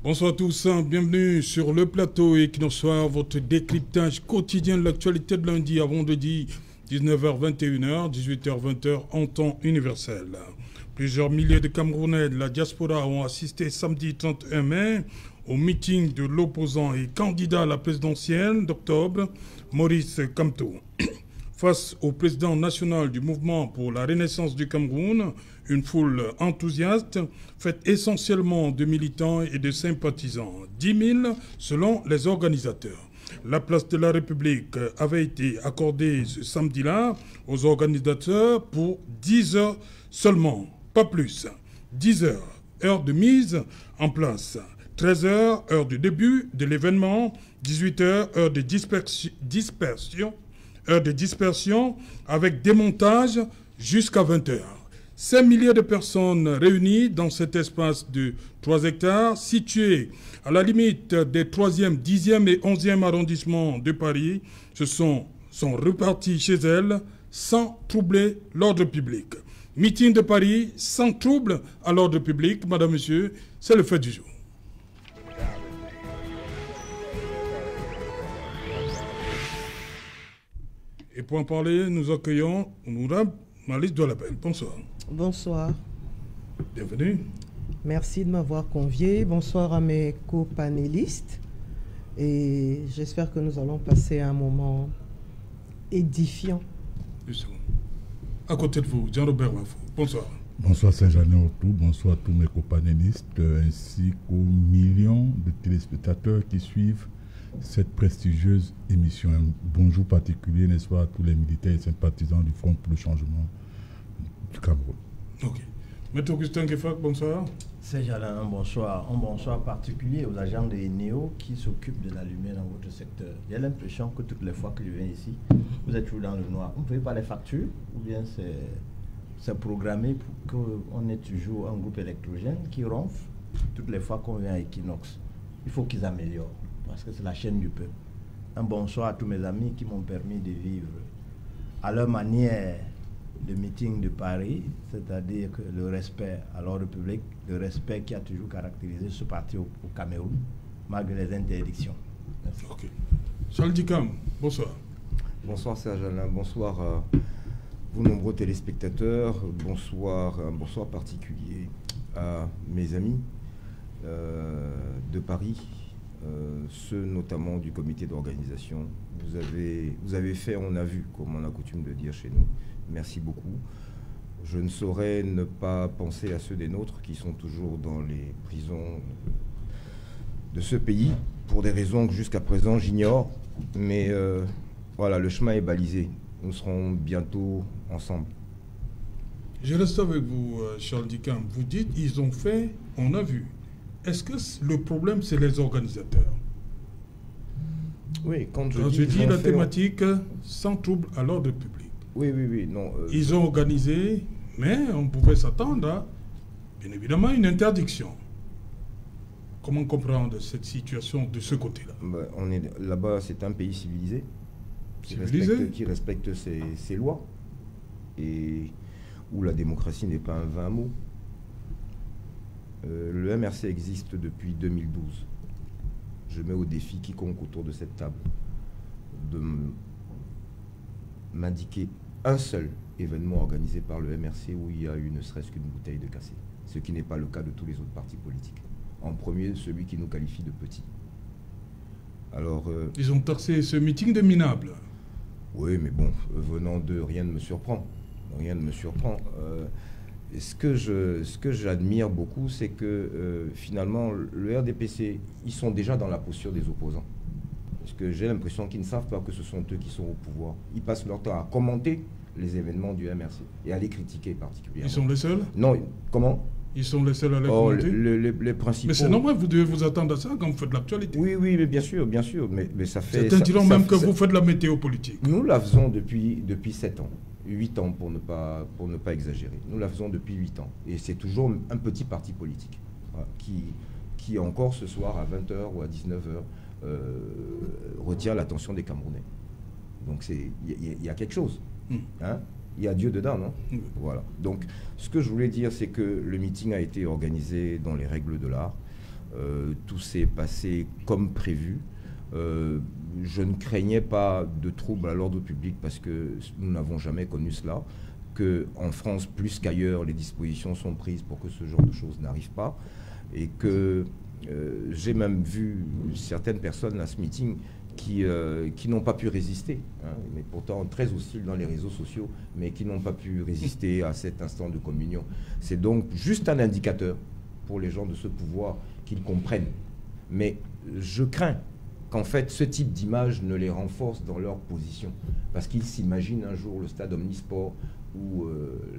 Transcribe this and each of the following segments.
Bonsoir à tous, bienvenue sur le plateau Equinox, votre décryptage quotidien de l'actualité de lundi à vendredi, 19h-21h, 18h-20h en temps universel. Plusieurs milliers de Camerounais de la diaspora ont assisté samedi 31 mai au meeting de l'opposant et candidat à la présidentielle d'octobre, Maurice Kamto. Face au président national du mouvement pour la renaissance du Cameroun, une foule enthousiaste, faite essentiellement de militants et de sympathisants. 10 000 selon les organisateurs. La place de la République avait été accordée ce samedi-là aux organisateurs pour 10 heures seulement, pas plus. 10 heures, heure de mise en place. 13 heures, heure du début de l'événement. 18 heures, heure de dispersion avec démontage jusqu'à 20 heures. 5 milliers de personnes réunies dans cet espace de 3 hectares situé à la limite des 3e, 10e et 11e arrondissements de Paris sont repartis chez elles sans troubler l'ordre public. Meeting de Paris sans trouble à l'ordre public, madame, monsieur, c'est le fait du jour. Et pour en parler, nous accueillons Mourab Malice Doualabel. Bonsoir. Bonsoir. Bienvenue. Merci de m'avoir convié. Bonsoir à mes co-panélistes. Et j'espère que nous allons passer un moment édifiant. À côté de vous, Jean-Robert Wafo. Bonsoir. Bonsoir Saint-Jean-Autour, bonsoir à tous mes copanélistes ainsi qu'aux millions de téléspectateurs qui suivent cette prestigieuse émission. Un bonjour particulier, n'est-ce pas, à tous les militaires et sympathisants du Front pour le changement du Cameroun. Ok. Maître Augustin Kefak, bonsoir. Saint-Jean, bonsoir. Un bonsoir particulier aux agents de NEO qui s'occupent de la lumière dans votre secteur. J'ai l'impression que toutes les fois que je viens ici, vous êtes toujours dans le noir. Vous ne payez pas les factures ou bien c'est programmé pour qu'on ait toujours un groupe électrogène qui ronfle toutes les fois qu'on vient à Equinox. Il faut qu'ils améliorent parce que c'est la chaîne du peuple. Un bonsoir à tous mes amis qui m'ont permis de vivre à leur manière le meeting de Paris, c'est-à-dire que le respect à l'ordre public, le respect qui a toujours caractérisé ce parti au Cameroun, malgré les interdictions. Merci. Ok. Charles Dikam, bonsoir. Bonsoir Serge Alain, bonsoir à vous nombreux téléspectateurs, bonsoir, un bonsoir particulier à mes amis de Paris, ceux notamment du comité d'organisation. Vous avez fait, on a vu, comme on a coutume de dire chez nous. Merci beaucoup. Je ne saurais ne pas penser à ceux des nôtres qui sont toujours dans les prisons de ce pays, pour des raisons que jusqu'à présent j'ignore. Mais voilà, le chemin est balisé. Nous serons bientôt ensemble. Je reste avec vous, Charles Dikam. Vous dites, ils ont fait, on a vu. Est-ce que le problème, c'est les organisateurs? Oui, quand je dis la thématique, sans trouble à l'ordre public. Oui, non. Ils ont organisé, mais on pouvait s'attendre à, bien évidemment, une interdiction. Comment comprendre cette situation de ce côté-là? On est là-bas, c'est un pays civilisé. Qui respecte ses lois et où la démocratie n'est pas un vain mot. Le MRC existe depuis 2012. Je mets au défi quiconque autour de cette table de m'indiquer un seul événement organisé par le MRC où il y a eu ne serait-ce qu'une bouteille de cassé, ce qui n'est pas le cas de tous les autres partis politiques. En premier, celui qui nous qualifie de petits. Alors, ils ont taxé ce meeting de minable. Oui, mais bon, venant d'eux, rien ne me surprend. Rien ne me surprend. Ce que j'admire beaucoup, c'est que finalement, le RDPC, ils sont déjà dans la posture des opposants. Parce que j'ai l'impression qu'ils ne savent pas que ce sont eux qui sont au pouvoir. Ils passent leur temps à commenter les événements du MRC et à les critiquer particulièrement. Ils sont les seuls? Non, comment? Ils sont les seuls à les commenter? Les principaux... Mais c'est normal, vous devez vous attendre à ça quand vous faites de l'actualité. Oui, mais bien sûr, mais ça fait... Certains diront même que vous faites de la météo politique. Nous la faisons depuis 7 ans. 8 ans pour ne pas exagérer. Nous la faisons depuis 8 ans. Et c'est toujours un petit parti politique voilà, qui encore ce soir à 20h ou à 19h retient l'attention des Camerounais. Donc il y a quelque chose. Hein? Il y a Dieu dedans, non? Voilà. Donc ce que je voulais dire, c'est que le meeting a été organisé dans les règles de l'art. tout s'est passé comme prévu. Je ne craignais pas de troubles à l'ordre public parce que nous n'avons jamais connu cela. Qu'en France, plus qu'ailleurs, les dispositions sont prises pour que ce genre de choses n'arrive pas. Et que j'ai même vu certaines personnes à ce meeting qui n'ont pas pu résister, hein, mais pourtant très hostiles dans les réseaux sociaux, mais qui n'ont pas pu résister à cet instant de communion. C'est donc juste un indicateur pour les gens de ce pouvoir qu'ils comprennent. Mais je crains qu'en fait ce type d'image ne les renforce dans leur position, parce qu'ils s'imaginent un jour le stade Omnisport ou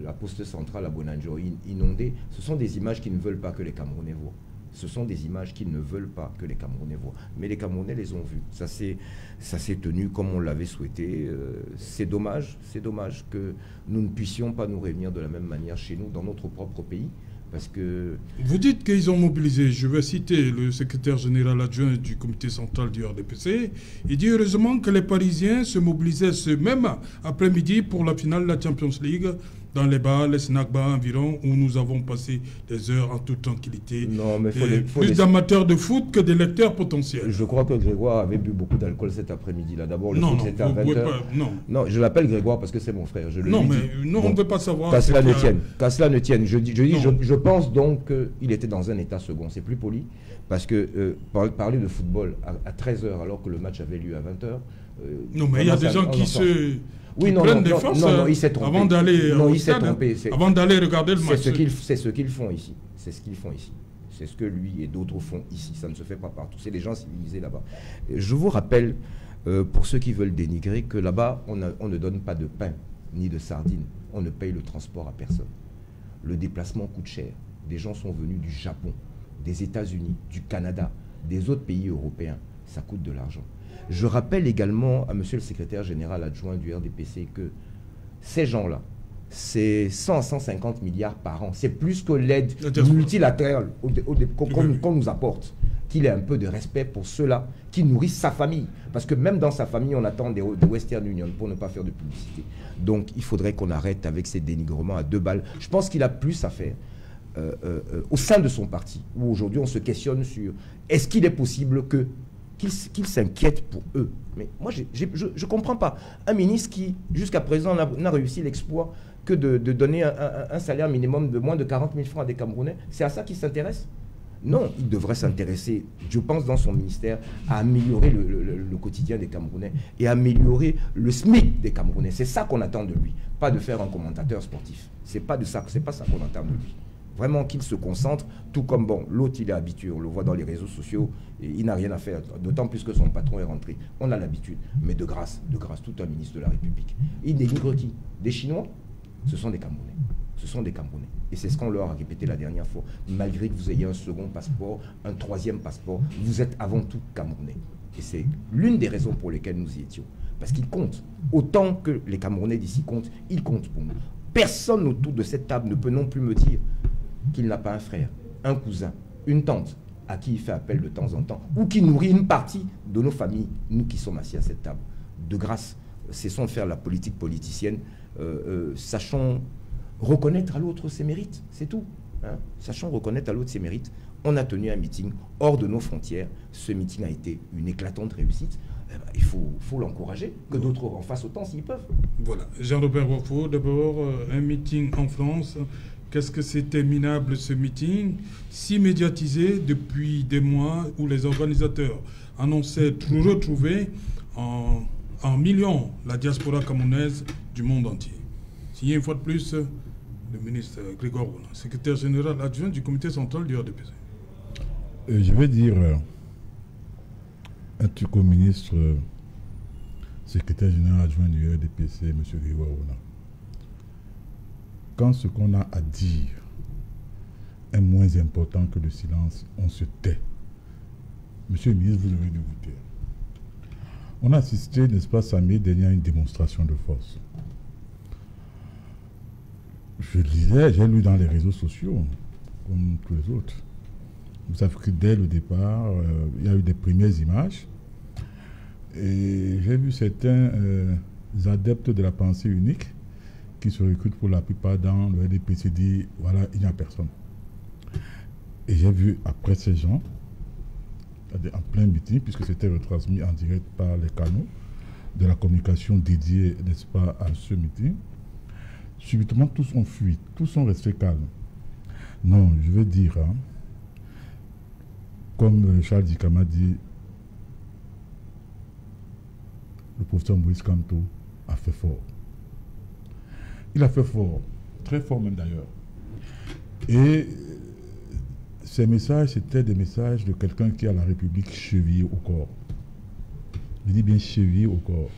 la poste centrale à Bonanjo inondée. Ce sont des images qu'ils ne veulent pas que les Camerounais voient. Ce sont des images qu'ils ne veulent pas que les Camerounais voient. Mais les Camerounais les ont vues. Ça s'est tenu comme on l'avait souhaité. C'est dommage que nous ne puissions pas nous réunir de la même manière chez nous, dans notre propre pays. Parce que... Vous dites qu'ils ont mobilisé, je vais citer le secrétaire général adjoint du comité central du RDPC, il dit heureusement que les Parisiens se mobilisaient ce même après-midi pour la finale de la Champions League dans les bars, les snack bars environ, où nous avons passé des heures en toute tranquillité. Non, mais plus d'amateurs de foot que des lecteurs potentiels. Je crois que Grégoire avait bu beaucoup d'alcool cet après-midi-là. D'abord, le foot, c'était à 20h. Non, je l'appelle Grégoire parce que c'est mon frère. On ne veut pas savoir. Qu'à cela ne tienne. Je pense donc qu'il était dans un état second. C'est plus poli. Parce que parler de football à 13h alors que le match avait lieu à 20h... non, mais il y a des gens qui se... Oui, non, il s'est trompé. Avant d'aller avant d'aller regarder le match. C'est ce qu'ils font ici. C'est ce qu'ils font ici. C'est ce que lui et d'autres font ici. Ça ne se fait pas partout. C'est les gens civilisés là-bas. Je vous rappelle, pour ceux qui veulent dénigrer, que là-bas, on ne donne pas de pain ni de sardines. On ne paye le transport à personne. Le déplacement coûte cher. Des gens sont venus du Japon, des États-Unis, du Canada, des autres pays européens. Ça coûte de l'argent. Je rappelle également à monsieur le secrétaire général adjoint du RDPC que ces gens-là, c'est 100 à 150 milliards par an. C'est plus que l'aide multilatérale qu'on nous apporte. Qu'il ait un peu de respect pour ceux-là qui nourrissent sa famille. Parce que même dans sa famille, on attend des Western Union pour ne pas faire de publicité. Donc, il faudrait qu'on arrête avec ces dénigrements à 2 balles. Je pense qu'il a plus à faire au sein de son parti, où aujourd'hui on se questionne sur est-ce qu'il est possible qu'il s'inquiète pour eux. Mais moi, je ne comprends pas. Un ministre qui, jusqu'à présent, n'a réussi l'exploit que de donner un salaire minimum de moins de 40 000 francs à des Camerounais, c'est à ça qu'il s'intéresse? Non, il devrait s'intéresser, je pense, dans son ministère, à améliorer le quotidien des Camerounais et améliorer le SMIC des Camerounais. C'est ça qu'on attend de lui, pas de faire un commentateur sportif. C'est pas ça qu'on attend de lui. Vraiment qu'il se concentre, tout comme, bon, l'autre il est habitué, on le voit dans les réseaux sociaux, et il n'a rien à faire, d'autant plus que son patron est rentré. On a l'habitude, mais de grâce, tout un ministre de la République. Il dénigre qui? Des Chinois? Ce sont des Camerounais. Ce sont des Camerounais. Et c'est ce qu'on leur a répété la dernière fois. Malgré que vous ayez un second passeport, un troisième passeport, vous êtes avant tout Camerounais. Et c'est l'une des raisons pour lesquelles nous y étions. Parce qu'ils comptent. Autant que les Camerounais d'ici comptent, ils comptent pour nous. Personne autour de cette table ne peut non plus me dire qu'il n'a pas un frère, un cousin, une tante à qui il fait appel de temps en temps, ou qui nourrit une partie de nos familles, nous qui sommes assis à cette table. De grâce, cessons de faire la politique politicienne, sachons reconnaître à l'autre ses mérites, c'est tout. Hein. Sachons reconnaître à l'autre ses mérites. On a tenu un meeting hors de nos frontières. Ce meeting a été une éclatante réussite. Il faut l'encourager, que d'autres en fassent autant s'ils peuvent. Voilà. Jean-Robert Wafo, d'abord, un meeting en France. Qu'est-ce que c'était minable ce meeting, si médiatisé depuis des mois, où les organisateurs annonçaient retrouver en millions la diaspora camerounaise du monde entier. Signé une fois de plus le ministre Grégoire Roland, secrétaire général adjoint du comité central du RDPC. Je vais dire un truc au ministre, secrétaire général adjoint du RDPC, M. Grégoire Roland. Quand ce qu'on a à dire est moins important que le silence, on se tait. Monsieur le ministre, vous devez nous vous taire. On a assisté, n'est-ce pas, samedi dernier, à une démonstration de force. Je lisais, j'ai lu dans les réseaux sociaux, comme tous les autres. Vous savez que dès le départ, il y a eu des premières images. Et j'ai vu certains adeptes de la pensée unique qui se recrutent pour la plupart dans le RDPC dire, voilà, il n'y a personne. Et j'ai vu après ces gens en plein meeting, puisque c'était retransmis en direct par les canaux de la communication dédiée, n'est-ce pas, à ce meeting. Subitement, tous ont fui, tous sont restés calmes. Non, je veux dire, hein, comme Charles Dikama dit, le professeur Moïse Kamto a fait fort. Il a fait fort, très fort même d'ailleurs. Et ces messages, c'était des messages de quelqu'un qui a la République chevillée au corps. Je dis bien chevillée au corps.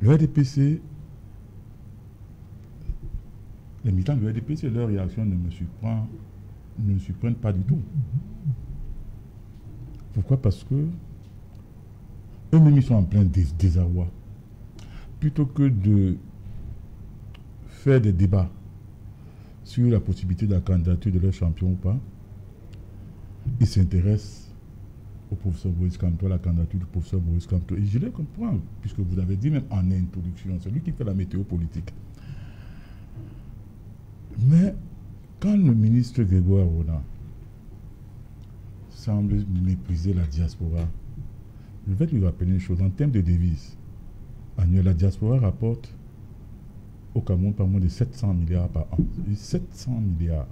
Le RDPC, les militants du RDPC, leur réaction ne me surprennent pas du tout. Pourquoi? Parce que eux-mêmes, ils sont en plein désarroi. Plutôt que de faire des débats sur la possibilité de la candidature de leur champion ou pas, ils s'intéressent au professeur Moïse Kamto, à la candidature du professeur Moïse Kamto. Et je les comprends, puisque vous avez dit même en introduction, c'est lui qui fait la météo politique. Mais quand le ministre Grégoire Rona semble mépriser la diaspora, je vais lui rappeler une chose. En termes de devises annuelles, la diaspora rapporte au Cameroun pas moins de 700 milliards par an. 700 milliards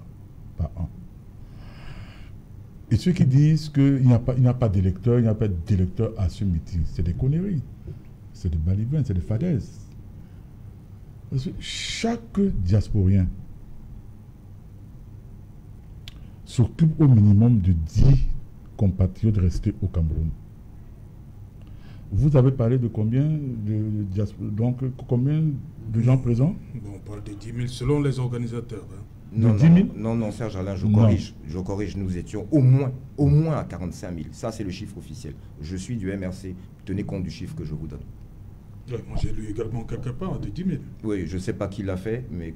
par an. Et ceux qui disent qu'il n'y a pas d'électeurs, il n'y a pas d'électeurs à ce meeting, c'est des conneries. C'est des balivernes, c'est des fadaises. Parce que chaque diasporien s'occupe au minimum de 10 compatriotes restés au Cameroun. Vous avez parlé de combien combien de gens présents? Bon, on parle de 10 000 selon les organisateurs. Hein. Non, Serge Alain, je corrige, nous étions au moins à 45 000. Ça, c'est le chiffre officiel. Je suis du MRC, tenez compte du chiffre que je vous donne. Ouais, moi, j'ai lu également quelque part de 10 000. Oui, je ne sais pas qui l'a fait, mais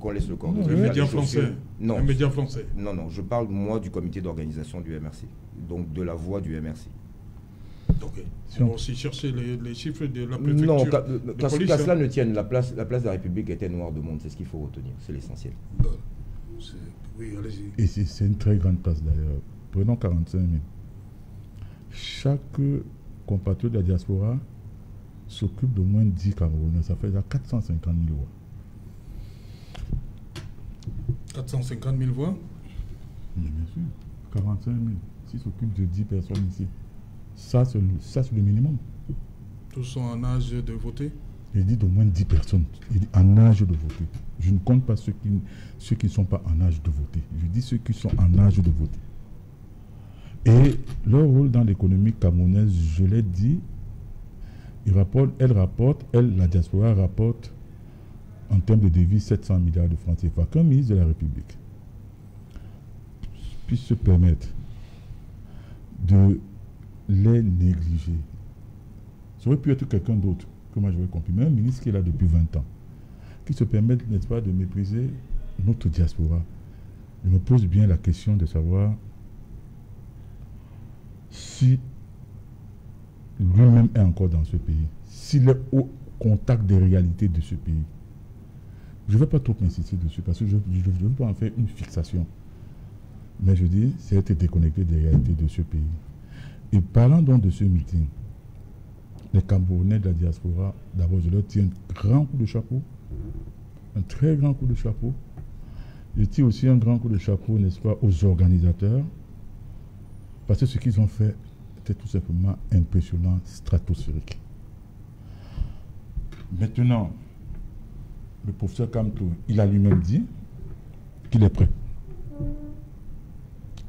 qu'on laisse le corps. Un média français. Non. Un média français. Non, je parle, moi, du comité d'organisation du MRC, donc de la voix du MRC. Ok. On va aussi chercher les chiffres de la préfecture. Non, qu'à cela ne tienne, la place de la République était noire de monde, c'est ce qu'il faut retenir, c'est l'essentiel. Oui, allez-y. Et c'est une très grande place d'ailleurs. Prenons 45 000. Chaque compatriote de la diaspora s'occupe d'au moins 10 Camerounais. Ça fait déjà 450 000 voix. 450 000 voix? Bien sûr. 45 000. S'ils s'occupent de 10 personnes ici. Ça, c'est le minimum. Tous sont en âge de voter? Il dit d'au moins 10 personnes. Il dit en âge de voter. Je ne compte pas ceux qui ne sont pas en âge de voter. Je dis ceux qui sont en âge de voter. Et leur rôle dans l'économie camerounaise, je l'ai dit, la diaspora rapporte en termes de devises 700 milliards de francs CFA. Qu'un ministre de la République puisse se permettre de les négliger. Ça aurait pu être quelqu'un d'autre que moi j'aurais compris, mais un ministre qui est là depuis 20 ans, qui se permet, n'est-ce pas, de mépriser notre diaspora. Je me pose bien la question de savoir si lui-même est encore dans ce pays, s'il est au contact des réalités de ce pays. Je ne vais pas trop insister dessus parce que je ne veux pas en faire une fixation. Mais je dis, c'est être déconnecté des réalités de ce pays. Et parlant donc de ce meeting, les Camerounais de la diaspora, d'abord je leur tire un grand coup de chapeau, un très grand coup de chapeau. Je tire aussi un grand coup de chapeau, n'est-ce pas, aux organisateurs, parce que ce qu'ils ont fait était tout simplement impressionnant, stratosphérique. Maintenant, le professeur Kamto, il a lui-même dit qu'il est prêt.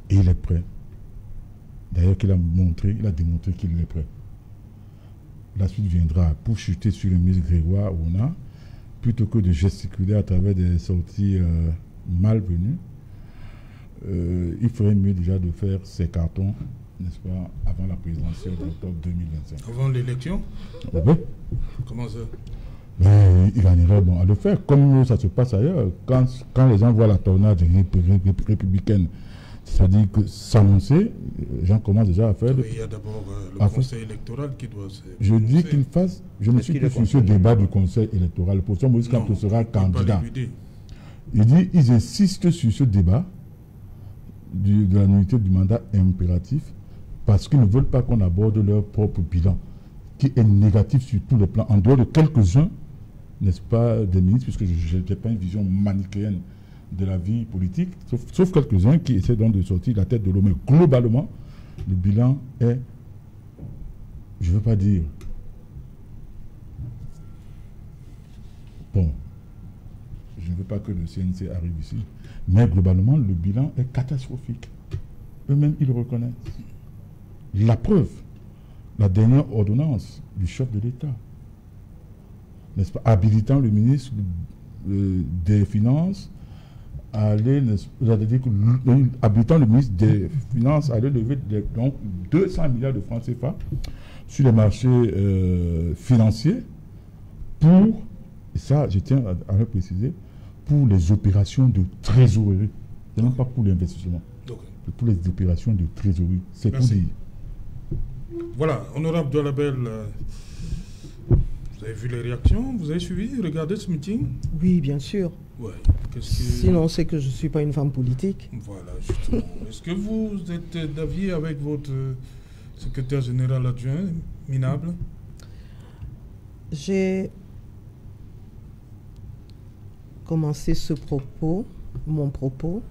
Et il est prêt. D'ailleurs, il a démontré qu'il est prêt. La suite viendra pour chuter sur le ministre Grégoire Rona, plutôt que de gesticuler à travers des sorties malvenues. Il ferait mieux déjà de faire ses cartons, n'est-ce pas, avant la présidentielle d'octobre 2025. Avant l'élection? Oui. Comment ça? Mais il gagnerait à le faire, comme ça se passe ailleurs. Quand les gens voient la tornade républicaine, c'est-à-dire que s'annoncer, les gens commencent déjà à faire... Il y a d'abord le conseil électoral qui doit se... Je dis qu'il fasse... Je ne suis plus sur ce débat du conseil électoral. Le professeur Moïse Kamto sera candidat. Il dit, ils insistent sur ce débat. de la nullité du mandat impératif parce qu'ils ne veulent pas qu'on aborde leur propre bilan, qui est négatif sur tous les plans, en dehors de quelques-uns, n'est-ce pas, des ministres, puisque je n'ai pas une vision manichéenne de la vie politique, sauf quelques-uns qui essaient donc de sortir la tête de l'eau. Mais globalement, le bilan est, je ne veux pas dire, bon, je ne veux pas que le CNC arrive ici, mais globalement, le bilan est catastrophique. Eux-mêmes, ils le reconnaissent. La preuve, la dernière ordonnance du chef de l'État, n'est-ce pas, habilitant le ministre des Finances à aller, habilitant le ministre des Finances à aller lever donc 200 milliards de francs CFA sur les marchés financiers pour, et ça je tiens à le préciser, pour les opérations de trésorerie, et non pas pour l'investissement, pour les opérations de trésorerie. C'est pour dire. Voilà, honorable Doualabel, vous avez vu les réactions, vous avez suivi, regardé ce meeting? Oui, bien sûr. Ouais. Sinon, c'est que je ne suis pas une femme politique. Voilà, justement. Est-ce que vous êtes d'avis avec votre secrétaire général adjoint, Minable? J'ai commencé mon propos,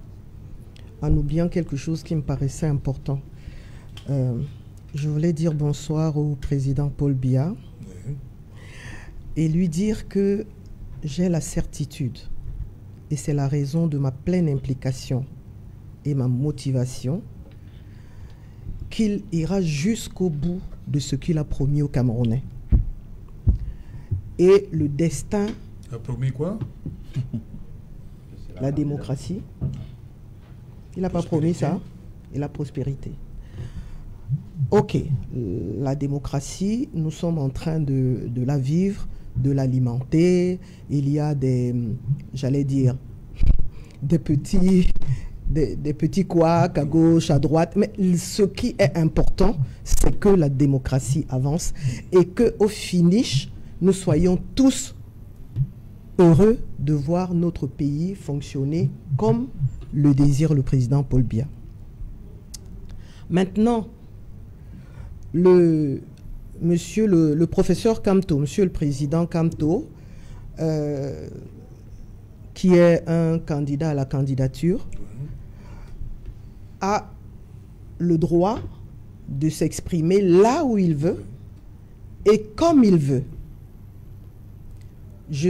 en oubliant quelque chose qui me paraissait important. Je voulais dire bonsoir au président Paul Biya et lui dire que j'ai la certitude, et c'est la raison de ma pleine implication et ma motivation, qu'il ira jusqu'au bout de ce qu'il a promis aux Camerounais. Et le destin... Il a promis quoi? La démocratie. Il n'a pas promis ça. Et la prospérité. Ok, la démocratie, nous sommes en train de la vivre, de l'alimenter. Il y a j'allais dire, des petits couacs à gauche, à droite. Mais ce qui est important, c'est que la démocratie avance et qu'au finish, nous soyons tous heureux de voir notre pays fonctionner comme le désire le président Paul Biya. Maintenant, le professeur Kamto, monsieur le président Kamto, qui est un candidat à la candidature, a le droit de s'exprimer là où il veut et comme il veut. Je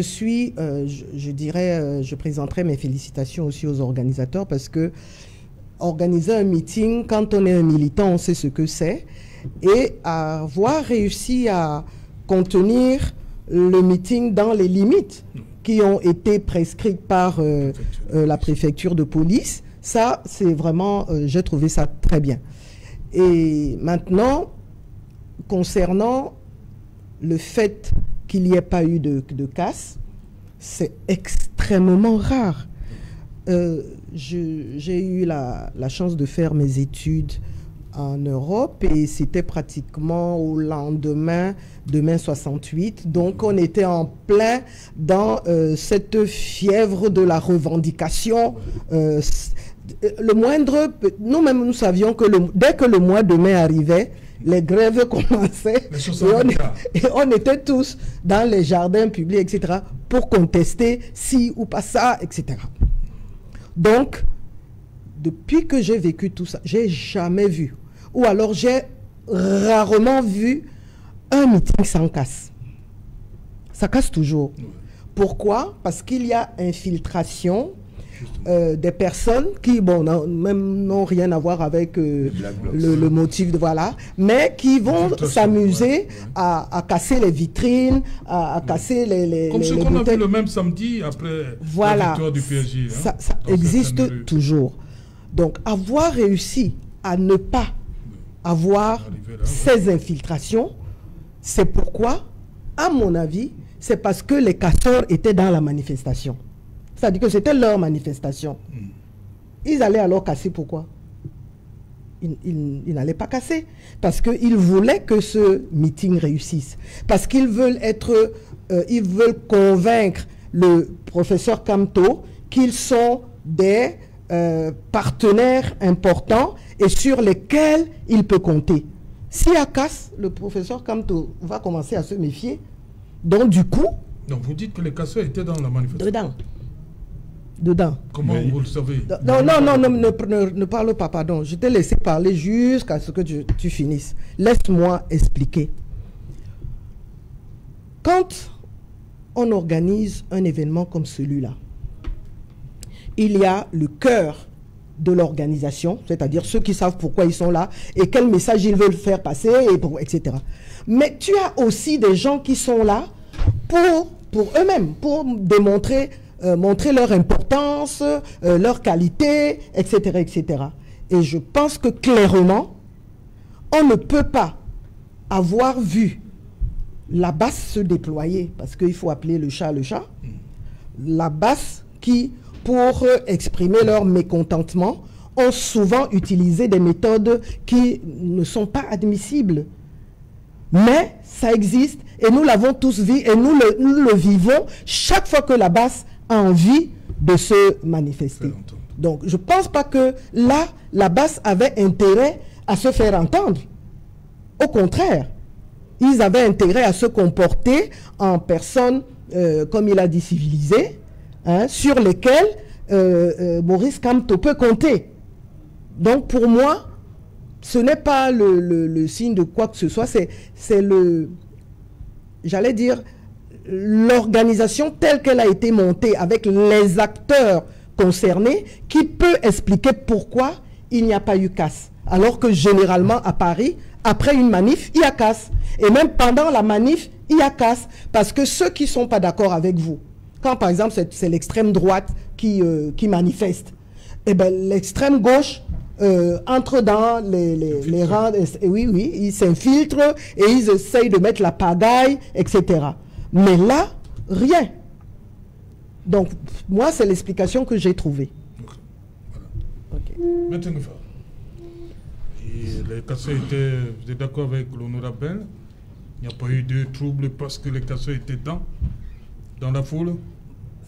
présenterai mes félicitations aussi aux organisateurs parce que organiser un meeting, quand on est un militant, on sait ce que c'est. Et avoir réussi à contenir le meeting dans les limites qui ont été prescrites par la préfecture de police, ça, c'est vraiment, j'ai trouvé ça très bien. Et maintenant, concernant le fait qu'il n'y ait pas eu de casse, c'est extrêmement rare. J'ai eu la chance de faire mes études en Europe et c'était pratiquement au lendemain de mai 68. Donc on était en plein dans cette fièvre de la revendication. Le moindre, nous-mêmes nous savions que dès que le mois de mai arrivait, les grèves commençaient et on était tous dans les jardins publics, etc., pour contester ci ou pas ça, etc. Donc, depuis que j'ai vécu tout ça, j'ai jamais vu, ou alors j'ai rarement vu un meeting sans casse. Ça casse toujours. Pourquoi? Parce qu'il y a infiltration des personnes qui, bon, n'ont rien à voir avec le motif, voilà, mais qui vont s'amuser à casser les vitrines, à casser les comme ce qu'on a vu le même samedi après la victoire du PSG. Ça existe toujours. Donc, avoir réussi à ne pas avoir ces infiltrations, c'est pourquoi, à mon avis, c'est parce que les casseurs étaient dans la manifestation. C'est-à-dire que c'était leur manifestation. Ils allaient alors casser, pourquoi? Ils n'allaient pas casser. Parce qu'ils voulaient que ce meeting réussisse. Parce qu'ils veulent ils veulent convaincre le professeur Kamto qu'ils sont des partenaires importants et sur lesquels il peut compter. S'il y a casse, le professeur Kamto va commencer à se méfier. Donc du coup... Donc vous dites que les casseurs étaient dans la manifestation. Dedans. Comment vous le savez? Non, ne parle pas, pardon. Je t'ai laissé parler jusqu'à ce que tu finisses. Laisse-moi expliquer. Quand on organise un événement comme celui-là, il y a le cœur de l'organisation, c'est-à-dire ceux qui savent pourquoi ils sont là et quel message ils veulent faire passer, etc. Mais tu as aussi des gens qui sont là pour eux-mêmes, pour démontrer, montrer leur importance, leur qualité, etc., etc. Et je pense que clairement, on ne peut pas avoir vu la basse se déployer, parce qu'il faut appeler le chat, la basse qui, pour exprimer leur mécontentement, ont souvent utilisé des méthodes qui ne sont pas admissibles. Mais ça existe et nous l'avons tous vu et nous le vivons chaque fois que la basse a envie de se manifester. Donc je ne pense pas que là, la basse avait intérêt à se faire entendre. Au contraire, ils avaient intérêt à se comporter en personnes, comme il a dit, civilisées, hein, sur lesquelles Maurice Kamto peut compter. Donc pour moi, ce n'est pas le signe de quoi que ce soit, c'est le, j'allais dire, l'organisation telle qu'elle a été montée avec les acteurs concernés qui peut expliquer pourquoi il n'y a pas eu casse. Alors que généralement à Paris, après une manif, il y a casse. Et même pendant la manif, il y a casse. Parce que ceux qui ne sont pas d'accord avec vous, quand par exemple c'est l'extrême droite qui manifeste, eh ben, l'extrême gauche entre dans les rangs, et oui, ils s'infiltrent et ils essayent de mettre la pagaille, etc. Mais là, rien. Donc, moi, c'est l'explication que j'ai trouvée. Voilà. Okay. Maintenant, les casseurs étaient, vous êtes d'accord avec l'honorable? Il n'y a pas eu de trouble parce que les casseurs étaient dans la foule?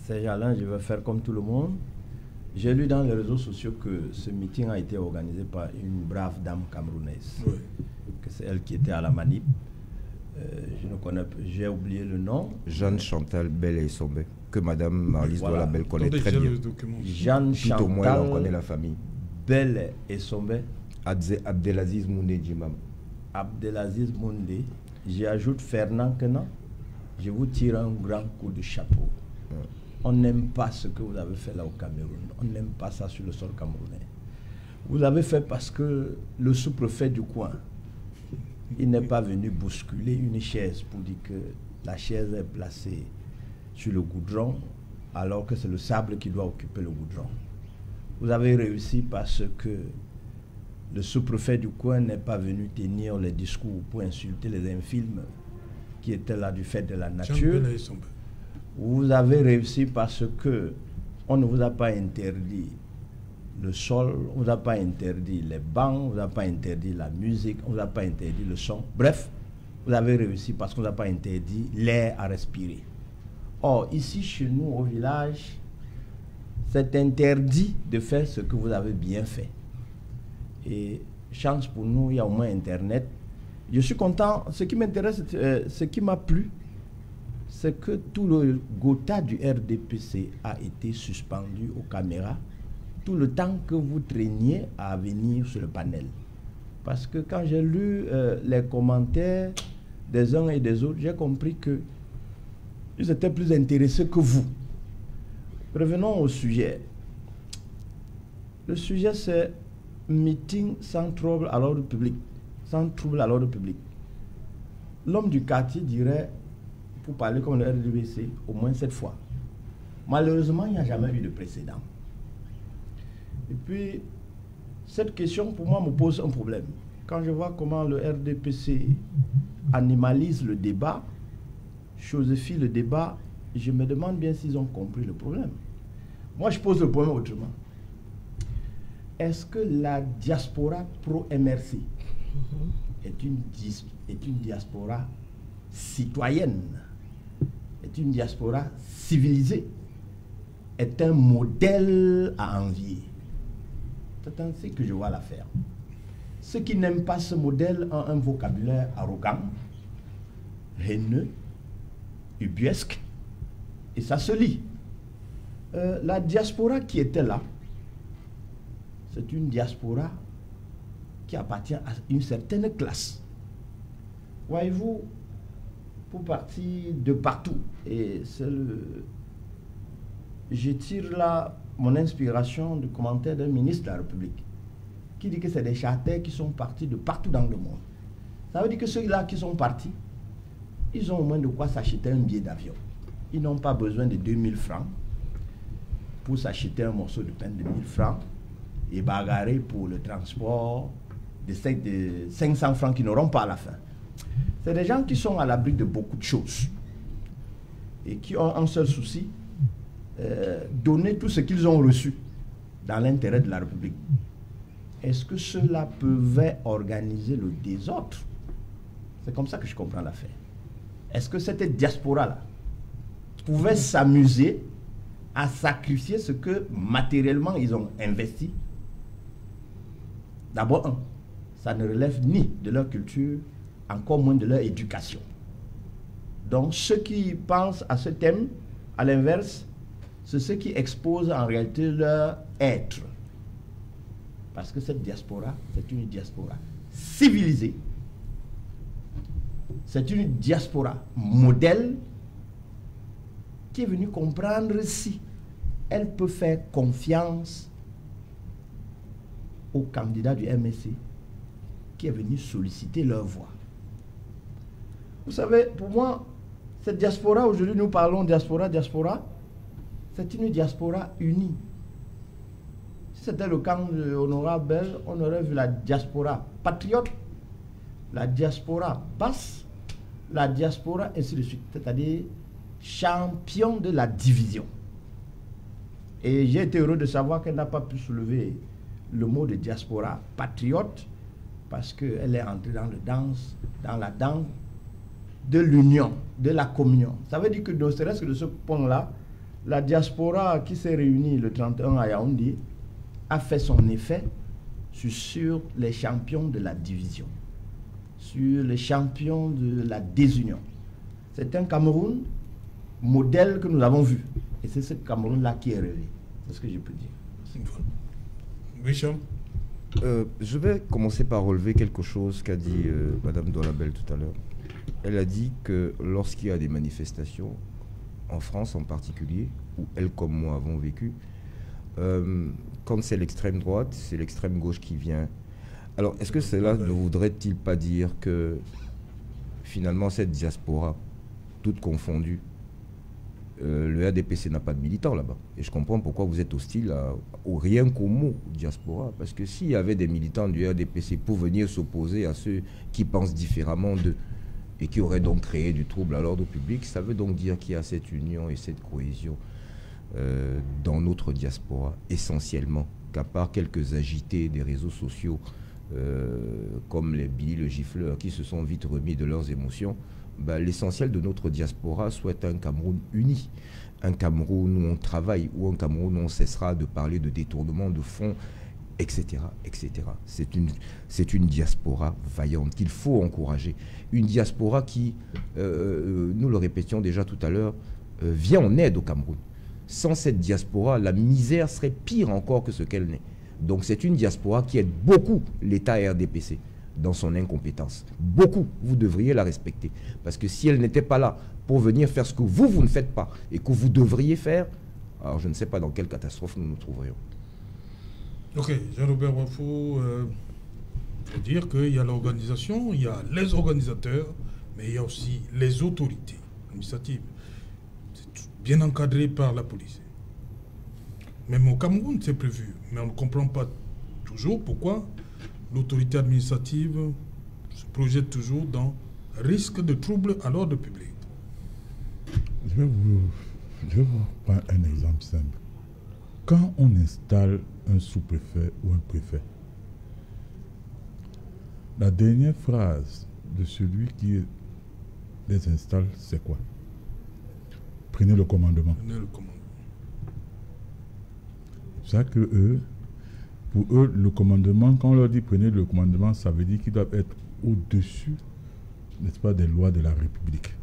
C'est Jalin, je vais faire comme tout le monde. J'ai lu dans les réseaux sociaux que ce meeting a été organisé par une brave dame camerounaise. Oui. Que c'est elle qui était à la manip. Je ne connais pas, j'ai oublié le nom. Jeanne Chantal Belle-Essombe, que Madame Marlise Douala-Belle connaît très bien. Jeanne Chantal, tout au moins, on connaît la famille. Belle-Essombe. Abdelaziz Moundé Djimam. Abdelaziz Moundé. J'ajoute Fernand Kenan. Je vous tire un grand coup de chapeau. On n'aime pas ce que vous avez fait là au Cameroun. On n'aime pas ça sur le sol camerounais. Vous l'avez fait parce que le sous-préfet du coin, il n'est pas venu bousculer une chaise pour dire que la chaise est placée sur le goudron alors que c'est le sable qui doit occuper le goudron. Vous avez réussi parce que le sous-préfet du coin n'est pas venu tenir les discours pour insulter les infirmes qui étaient là du fait de la nature. Vous avez réussi parce que on ne vous a pas interdit le sol, on ne vous a pas interdit les bancs, on ne vous a pas interdit la musique, on ne vous a pas interdit le son. Bref, vous avez réussi parce qu'on ne vous a pas interdit l'air à respirer. Or, ici, chez nous, au village, c'est interdit de faire ce que vous avez bien fait. Et chance pour nous, il y a au moins Internet. Je suis content. Ce qui m'intéresse, ce qui m'a plu, c'est que tout le GOTA du RDPC a été suspendu aux caméras tout le temps que vous traîniez à venir sur le panel. Parce que quand j'ai lu les commentaires des uns et des autres, j'ai compris qu'ils étaient plus intéressés que vous. Revenons au sujet. Le sujet, c'est meeting sans trouble à l'ordre public. Sans trouble à l'ordre public. L'homme du quartier dirait, pour parler comme le RDPC, au moins 7 fois. Malheureusement, il n'y a jamais eu de précédent. Et puis, cette question, pour moi, me pose un problème. Quand je vois comment le RDPC animalise le débat, chosifie le débat, je me demande bien s'ils ont compris le problème. Moi, je pose le problème autrement. Est-ce que la diaspora pro-MRC est une diaspora citoyenne, est une diaspora civilisée, est un modèle à envier? C'est ainsi que je vois l'affaire. Ceux qui n'aiment pas ce modèle ont un vocabulaire arrogant, haineux, ubuesque, et ça se lit. La diaspora qui était là, c'est une diaspora qui appartient à une certaine classe. Voyez-vous, pour partir de partout, et je tire là mon inspiration du commentaire d'un ministre de la République, qui dit que c'est des charters qui sont partis de partout dans le monde. Ça veut dire que ceux-là qui sont partis, ils ont au moins de quoi s'acheter un billet d'avion. Ils n'ont pas besoin de 2000 francs pour s'acheter un morceau de pain de 1000 francs et bagarrer pour le transport de 500 francs qu'ils n'auront pas à la fin. C'est des gens qui sont à l'abri de beaucoup de choses et qui ont un seul souci, donner tout ce qu'ils ont reçu dans l'intérêt de la République. Est-ce que ceux-là pouvaient organiser le désordre? C'est comme ça que je comprends l'affaire. Est-ce que cette diaspora-là pouvait s'amuser à sacrifier ce que matériellement ils ont investi? D'abord, ça ne relève ni de leur culture, encore moins de leur éducation. Donc ceux qui pensent à ce thème, à l'inverse, c'est ceux qui exposent en réalité leur être. Parce que cette diaspora, c'est une diaspora civilisée. C'est une diaspora modèle qui est venue comprendre si elle peut faire confiance au candidat du MSC qui est venu solliciter leur voix. Vous savez, pour moi, cette diaspora, aujourd'hui nous parlons diaspora, c'est une diaspora unie. Si c'était le camp de l'honorable Bell, on aurait vu la diaspora patriote, la diaspora basse, la diaspora ainsi de suite, c'est-à-dire champion de la division. Et j'ai été heureux de savoir qu'elle n'a pas pu soulever le mot de diaspora patriote parce qu'elle est entrée dans la danse de l'union, de la communion. Ça veut dire que ne serait-ce que de ce point-là, la diaspora qui s'est réunie le 31 à Yaoundé a fait son effet sur les champions de la division, sur les champions de la désunion. C'est un Cameroun modèle que nous avons vu. Et c'est ce Cameroun-là qui est rêvé. C'est ce que je peux dire. Richard? Je vais commencer par relever quelque chose qu'a dit Mme Dolabel tout à l'heure. Elle a dit que lorsqu'il y a des manifestations, en France en particulier, où elle comme moi avons vécu, quand c'est l'extrême droite, c'est l'extrême gauche qui vient. Alors, est-ce que cela ne voudrait-il pas dire que finalement cette diaspora, toute confondue, le RDPC n'a pas de militants là-bas. Et je comprends pourquoi vous êtes hostile au rien qu'au mot diaspora. Parce que s'il y avait des militants du RDPC pour venir s'opposer à ceux qui pensent différemment d'eux et qui auraient donc créé du trouble à l'ordre public, ça veut donc dire qu'il y a cette union et cette cohésion dans notre diaspora, essentiellement, qu'à part quelques agités des réseaux sociaux comme les Billy le Gifleur qui se sont vite remis de leurs émotions, l'essentiel de notre diaspora souhaite un Cameroun uni, un Cameroun où on travaille, ou un Cameroun où on cessera de parler de détournement de fonds, etc. etc. C'est une diaspora vaillante qu'il faut encourager. Une diaspora qui, nous le répétions déjà tout à l'heure, vient en aide au Cameroun. Sans cette diaspora, la misère serait pire encore que ce qu'elle n'est. Donc c'est une diaspora qui aide beaucoup l'État RDPC dans son incompétence. Beaucoup, vous devriez la respecter. Parce que si elle n'était pas là pour venir faire ce que vous ne faites pas et que vous devriez faire, alors je ne sais pas dans quelle catastrophe nous nous trouverions. Ok, Jean-Robert Wafo, faut dire qu'il y a l'organisation, il y a les organisateurs, mais il y a aussi les autorités administratives. C'est bien encadré par la police. Même au Cameroun, c'est prévu. Mais on ne comprend pas toujours pourquoi l'autorité administrative se projette toujours dans risque de trouble à l'ordre public. Je vais vous prendre un exemple simple. Quand on installe un sous-préfet ou un préfet, la dernière phrase de celui qui les installe, c'est quoi? Prenez le commandement. Prenez le commandement. C'est ça que eux, pour eux, le commandement, quand on leur dit prenez le commandement, ça veut dire qu'ils doivent être au-dessus, n'est-ce pas, des lois de la République.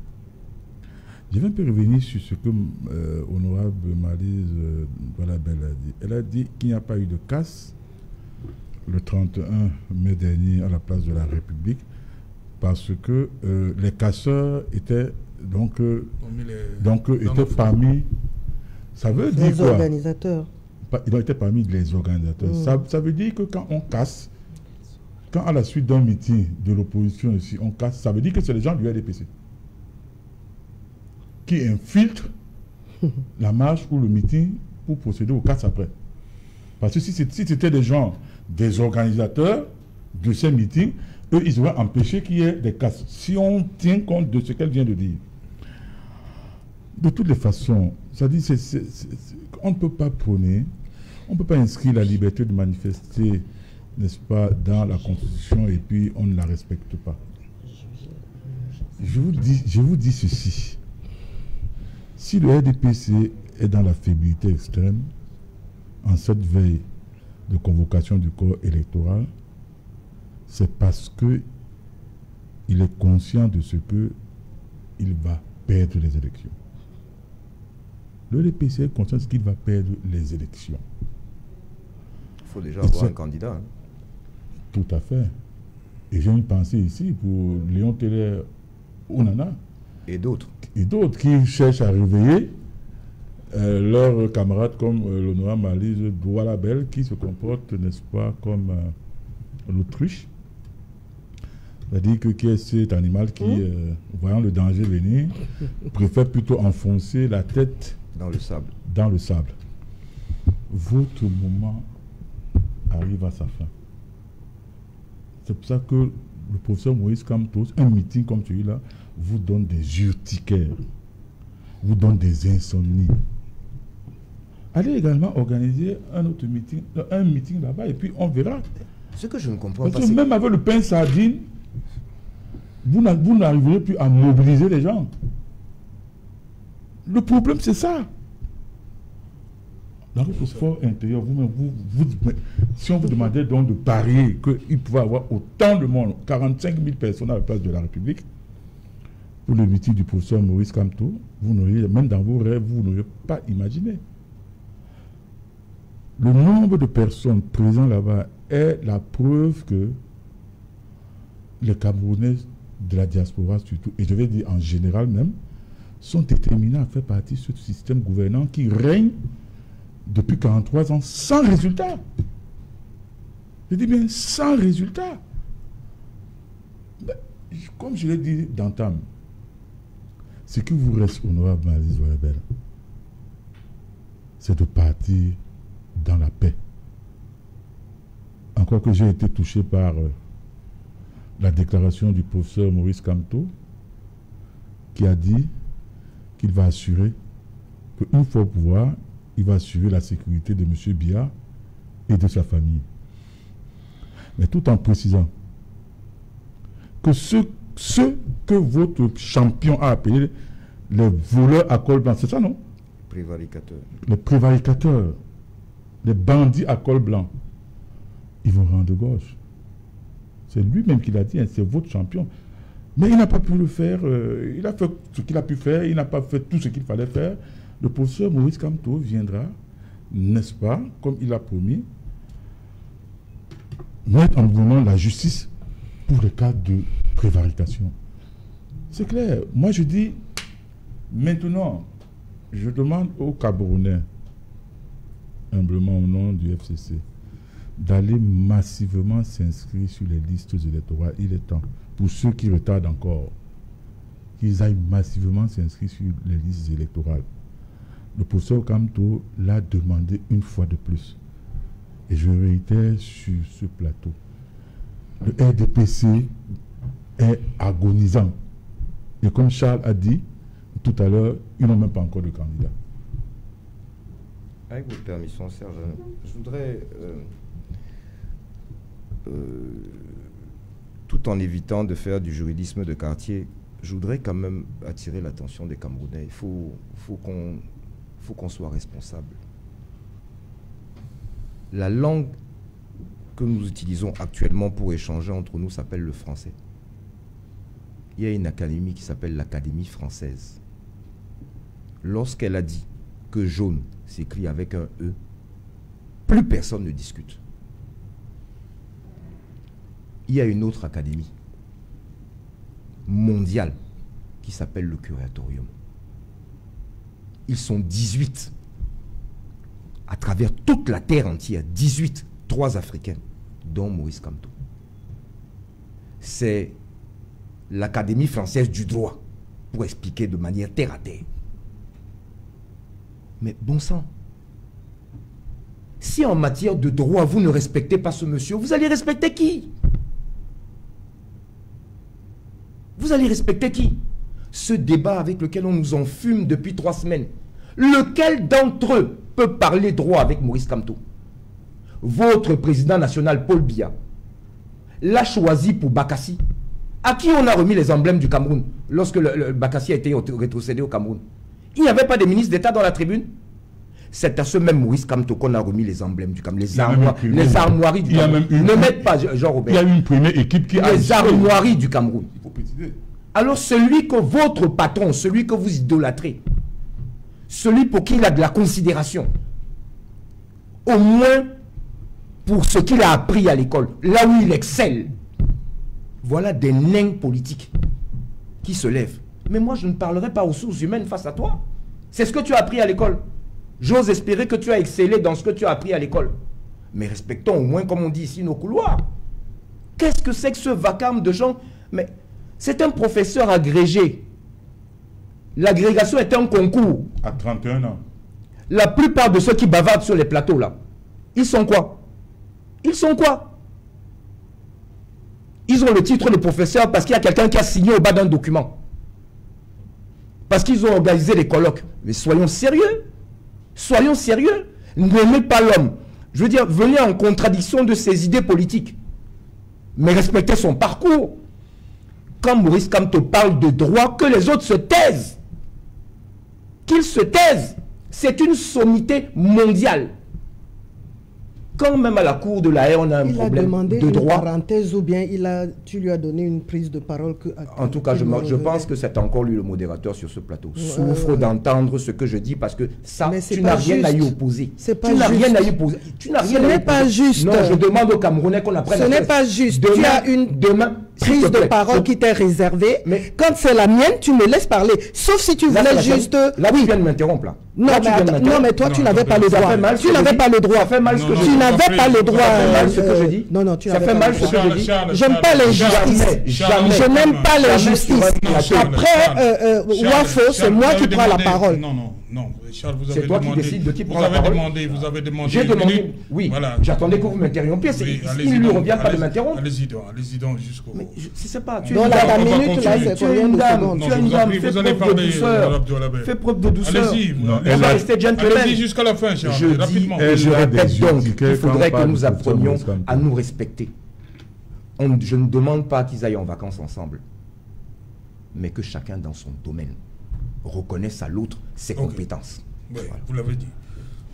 Je vais un peu revenir sur ce que Honorable Malise Douala-Bel a dit. Elle a dit qu'il n'y a pas eu de casse le 31 mai dernier à la place de la République parce que les casseurs étaient étaient parmi... Ça veut dire les quoi? organisateurs. Ils ont été parmi les organisateurs. Ça veut dire que quand on casse, quand à la suite d'un meeting de l'opposition ici, on casse, ça veut dire que c'est les gens du RDPC qui infiltrent la marche ou le meeting pour procéder au casse après. Parce que si c'était des gens, des organisateurs de ces meetings, eux, ils auraient empêché qu'il y ait des casses. Si on tient compte de ce qu'elle vient de dire. De toutes les façons, ça dit, on ne peut pas prôner, on ne peut pas inscrire la liberté de manifester, n'est-ce pas, dans la Constitution et puis on ne la respecte pas. Je vous dis ceci. Si le RDPC est dans la faiblité extrême, en cette veille de convocation du corps électoral, c'est parce qu'il est conscient de ce qu'il va perdre les élections. Le RDPC est conscient qu'il va perdre les élections. Il faut déjà avoir un candidat. Hein. Tout à fait. Et j'ai une pensée ici pour Léon Teller Onana. Et d'autres. Et d'autres qui cherchent à réveiller leurs camarades comme l'honorable Malise Douala-Bel qui se comporte, n'est-ce pas, comme l'autruche. C'est-à-dire que qui est cet animal qui, voyant le danger venir, préfère plutôt enfoncer la tête dans le sable. Dans le sable. Votre moment arrive à sa fin. C'est pour ça que le professeur Moïse Kamto, un meeting comme celui-là, vous donne des urticaires, vous donne des insomnies. Allez également organiser un autre meeting, là-bas, et puis on verra. Ce que je ne comprends pas, parce que même avec le pain sardine, vous n'arriverez plus à mobiliser les gens. Le problème, c'est ça. Dans votre fort intérieur, si on vous demandait donc de parier qu'il pouvait y avoir autant de monde, 45 000 personnes à la place de la République, pour le meeting du professeur Maurice Kamto, vous n'auriez, même dans vos rêves, vous n'auriez pas imaginé. Le nombre de personnes présentes là-bas est la preuve que les Camerounais de la diaspora surtout, et je vais dire en général même, sont déterminés à faire partie de ce système gouvernant qui règne depuis 43 ans sans résultat. Je dis bien sans résultat. Mais, comme je l'ai dit d'entame, ce qui vous reste, honorable Malise Douala-Bel, c'est de partir dans la paix. Encore que j'ai été touché par la déclaration du professeur Maurice Kamto, qui a dit qu'il va assurer qu'une fois au pouvoir, il va assurer la sécurité de M. Biya et de sa famille. Mais tout en précisant que ce que votre champion a appelé les voleurs à col blanc, c'est ça, non? Prévaricateurs. Les prévaricateurs, les bandits à col blanc, ils vont rendre gauche. C'est lui-même qui l'a dit, hein, c'est votre champion. Mais il n'a pas pu le faire, il a fait ce qu'il a pu faire, il n'a pas fait tout ce qu'il fallait faire. Le professeur Maurice Kamto viendra, n'est-ce pas, comme il a promis, mettre en mouvement la justice pour le cas de prévarication. C'est clair. Moi, je dis, maintenant, je demande aux Camerounais, humblement au nom du FCC, d'aller massivement s'inscrire sur les listes électorales. Il est temps, pour ceux qui retardent encore, qu'ils aillent massivement s'inscrire sur les listes électorales. Le professeur Kamto l'a demandé une fois de plus. Et je réitère sur ce plateau. Le RDPC est agonisant. Et comme Charles a dit tout à l'heure, ils n'ont même pas encore de candidat. Avec votre permission, Serge, je voudrais, tout en évitant de faire du juridisme de quartier, je voudrais quand même attirer l'attention des Camerounais. Il faut qu'on soit responsable. La langue que nous utilisons actuellement pour échanger entre nous s'appelle le français. Il y a une académie qui s'appelle l'Académie française. Lorsqu'elle a dit que jaune s'écrit avec un E, plus personne ne discute. Il y a une autre académie mondiale qui s'appelle le Curatorium. Ils sont 18 à travers toute la terre entière, 18, 3 Africains, dont Maurice Kamto. C'est l'Académie française du droit, pour expliquer de manière terre à terre. Mais bon sang, si en matière de droit, vous ne respectez pas ce monsieur, vous allez respecter qui? Vous allez respecter qui? Ce débat avec lequel on nous enfume depuis 3 semaines. Lequel d'entre eux peut parler droit avec Maurice Kamto? Votre président national, Paul Biya, l'a choisi pour Bakassi, à qui on a remis les emblèmes du Cameroun lorsque le Bakassi a été rétrocédé au Cameroun. Il n'y avait pas de ministre d'État dans la tribune. C'est à ce même Maurice Kamto qu'on a remis les emblèmes du Cameroun, les armoiries du Cameroun. Ne mettez pas Jean-Robert. Il y a eu une première équipe qui a... Les armoiries du Cameroun. Il faut préciser. Alors celui que votre patron, celui que vous idolâtrez, celui pour qui il a de la considération, au moins pour ce qu'il a appris à l'école, là où il excelle, voilà des nains politiques qui se lèvent. Mais moi, je ne parlerai pas aux sources humaines face à toi. C'est ce que tu as appris à l'école. J'ose espérer que tu as excellé dans ce que tu as appris à l'école. Mais respectons au moins, comme on dit ici, nos couloirs. Qu'est-ce que c'est que ce vacarme de gens? Mais c'est un professeur agrégé. L'agrégation est un concours. À 31 ans. La plupart de ceux qui bavardent sur les plateaux, là, ils sont quoi? Ils sont quoi? Ils ont le titre de professeur parce qu'il y a quelqu'un qui a signé au bas d'un document. Parce qu'ils ont organisé des colloques. Mais soyons sérieux. Soyons sérieux. N'aimez pas l'homme. Je veux dire, venez en contradiction de ses idées politiques. Mais respectez son parcours. Quand Maurice Kamto parle de droit, que les autres se taisent. Qu'ils se taisent. C'est une sommité mondiale. Quand même à la cour de la haie, on a un problème de droit. Une parenthèse ou bien tu lui as donné une prise de parole que... En tout cas, je pense que c'est encore lui le modérateur sur ce plateau. Souffre d'entendre ce que je dis parce que ça, tu n'as rien à y opposer. Tu n'as rien à y opposer. Ce n'est pas juste. Non, je demande aux Camerounais qu'on apprenne. Ce n'est pas juste. Tu as une prise de parole qui t'est réservée. Mais quand c'est la mienne, tu me laisses parler. Sauf si tu voulais juste... Là, tu viens de m'interrompre, là. Non, mais toi, tu n'avais pas le droit. Tu n'avais pas le droit. Ça fait mal ce que je dis. Tu n'avais pas le droit. Ça fait mal ce que je dis. Non, tu ça fait mal ce que je dis. J'aime pas l'injustice. Je n'aime pas l'injustice. Après, Wafo, c'est moi qui prends la parole. Non, Charles, vous avez demandé. C'est toi qui décides de qui prend la parole. Vous avez demandé. J'ai demandé. Oui, voilà. J'attendais que vous m'interrompiez. Il ne lui revient pas de m'interrompre. Allez-y donc jusqu'au... Mais je ne sais pas. Dans la minute, là, c'est combien de secondes? Tu as une dame, fais preuve de douceur. Fais preuve de douceur. Allez-y. On va rester gentleman. Allez-y jusqu'à la fin, Charles, rapidement. Je répète donc qu'il faudrait que nous apprenions à nous respecter. Je ne demande pas qu'ils aillent en vacances ensemble, mais que chacun dans son domaine reconnaisse à l'autre ses compétences. Oui, voilà. Vous l'avez dit.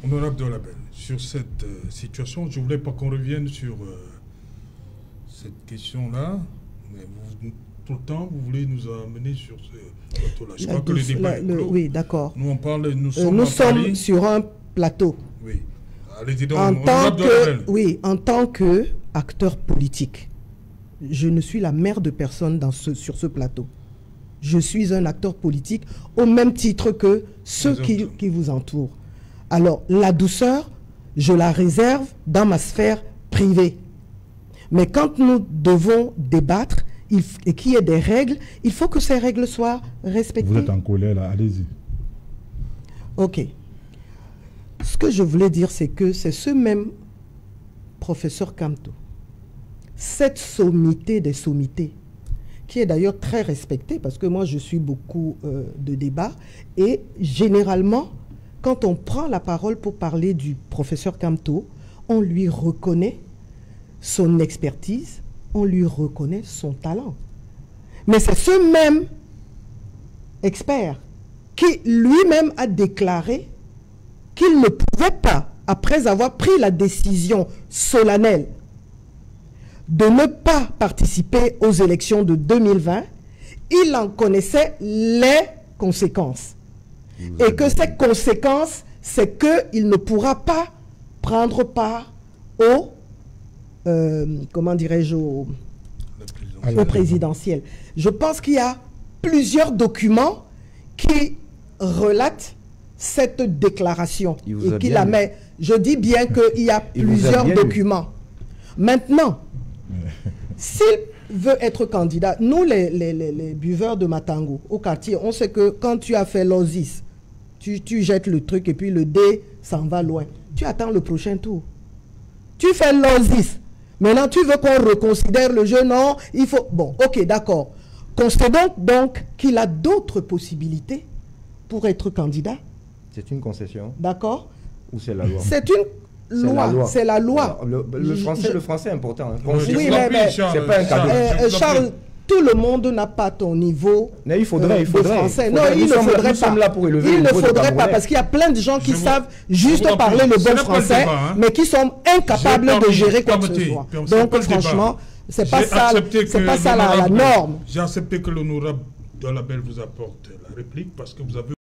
Honorable Dolabel, sur cette situation, je ne voulais pas qu'on revienne sur cette question-là, mais tout le temps, vous voulez nous amener sur ce plateau-là. Je crois que le débat est clos. Oui, d'accord. Nous sommes sur un plateau. Oui. Allez-y donc, en tant qu'acteur politique, je ne suis la mère de personne sur ce plateau. Je suis un acteur politique au même titre que ceux qui vous entourent. Alors, la douceur, je la réserve dans ma sphère privée. Mais quand nous devons débattre et qu'il y ait des règles, il faut que ces règles soient respectées. Vous êtes en colère là, allez-y. Ok. Ce que je voulais dire, c'est que c'est ce même professeur Kamto, cette sommité des sommités, qui est d'ailleurs très respectée, parce que moi je suis beaucoup de débats, et généralement, quand on prend la parole pour parler du professeur Kamto, on lui reconnaît son expertise, on lui reconnaît son talent. Mais c'est ce même expert qui lui-même a déclaré qu'il ne pouvait pas, après avoir pris la décision solennelle de ne pas participer aux élections de 2020, il en connaissait les conséquences. Et que ces conséquences, c'est qu'il ne pourra pas prendre part au, comment dirais-je, au présidentiel. Je pense qu'il y a plusieurs documents qui relatent cette déclaration et qui la met. Je dis bien qu'il y a plusieurs documents. Maintenant, s'il veut être candidat, nous les buveurs de Matango, au quartier, on sait que quand tu as fait l'OSIS, tu jettes le truc et puis le dé s'en va loin. Tu attends le prochain tour. Tu fais l'OSIS. Maintenant, tu veux qu'on reconsidère le jeu, non, il faut... Bon, ok, d'accord. Considérons donc qu'il a d'autres possibilités pour être candidat. C'est une concession. D'accord. Ou c'est la loi? C'est une loi. C'est la loi. Le français est important. Hein. Oui, mais c'est pas un cadeau. Charles, tout le monde n'a pas ton niveau il faudrait. français. Non, il ne faudrait pas. Il ne faudrait pas parce qu'il y a plein de gens qui savent juste parler le bon français, mais qui sont incapables de gérer quoi que ce soit. Donc, franchement, c'est pas ça la norme. J'ai accepté que l'honorable Dolabel vous apporte la réplique parce que vous avez